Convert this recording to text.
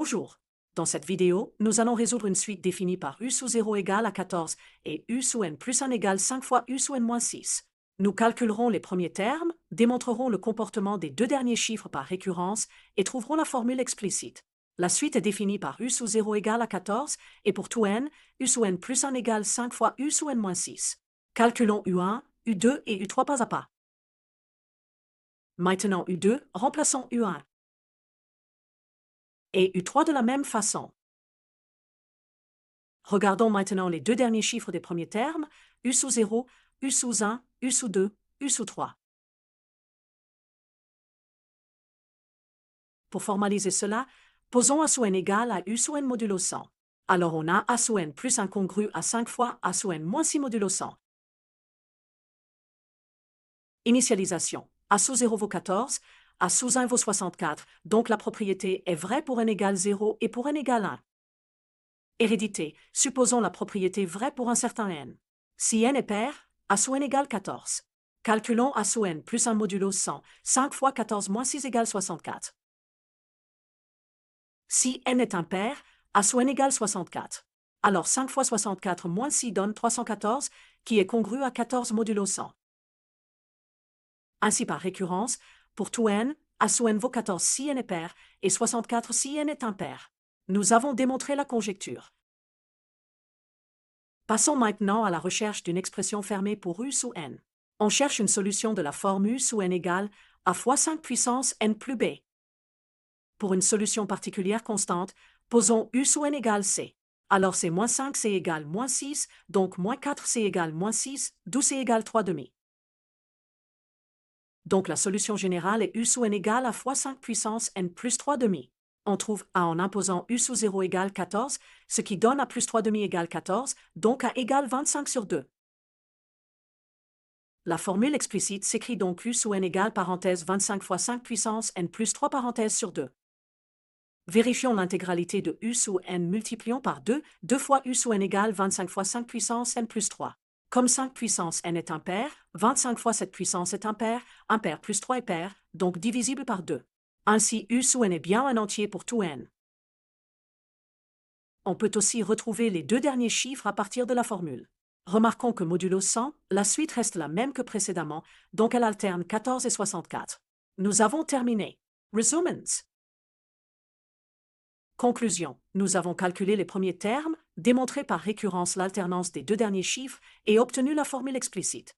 Bonjour. Dans cette vidéo, nous allons résoudre une suite définie par u sous 0 égale à 14 et u sous n plus 1 égale 5 fois u sous n moins 6. Nous calculerons les premiers termes, démontrerons le comportement des deux derniers chiffres par récurrence et trouverons la formule explicite. La suite est définie par u sous 0 égale à 14 et pour tout n, u sous n plus 1 égale 5 fois u sous n moins 6. Calculons u1, u2 et u3 pas à pas. Maintenant u2, remplaçons u1. Et u3 de la même façon. Regardons maintenant les deux derniers chiffres des premiers termes, u sous 0, u sous 1, u sous 2, u sous 3. Pour formaliser cela, posons a sous n égale à u sous n modulo 100. Alors on a a sous n plus incongru à 5 fois a sous n moins 6 modulo 100. Initialisation. A sous 0 vaut 14, a sous 1 vaut 64, donc la propriété est vraie pour n égale 0 et pour n égale 1. Hérédité. Supposons la propriété vraie pour un certain n. Si n est pair, a sous n égale 14. Calculons a sous n plus 1 modulo 100. 5 fois 14 moins 6 égale 64. Si n est impair, a sous n égale 64. Alors 5 fois 64 moins 6 donne 314, qui est congru à 14 modulo 100. Ainsi par récurrence, pour tout n, a sous n vaut 14 si n est pair et 64 si n est impair. Nous avons démontré la conjecture. Passons maintenant à la recherche d'une expression fermée pour u sous n. On cherche une solution de la forme u sous n égale a fois 5 puissance n plus b. Pour une solution particulière constante, posons u sous n égale c. Alors c'est moins 5 c égale moins 6, donc moins 4 c égale moins 6, d'où c égale 3 demi. Donc la solution générale est u sous n égale a fois 5 puissance n plus 3 demi. On trouve a en imposant u sous 0 égale 14, ce qui donne a plus 3 demi égale 14, donc a égale 25 sur 2. La formule explicite s'écrit donc u sous n égale parenthèse 25 fois 5 puissance n plus 3 parenthèse sur 2. Vérifions l'intégralité de u sous n, multiplions par 2, 2 fois u sous n égale 25 fois 5 puissance n plus 3. Comme 5 puissance n est impair, 25 fois cette puissance est impair plus 3 est pair, donc divisible par 2. Ainsi u sous n est bien un entier pour tout n. On peut aussi retrouver les deux derniers chiffres à partir de la formule. Remarquons que modulo 100, la suite reste la même que précédemment, donc elle alterne 14 et 64. Nous avons terminé. Resumens. Conclusion. Nous avons calculé les premiers termes, démontré par récurrence l'alternance des deux derniers chiffres et obtenu la formule explicite.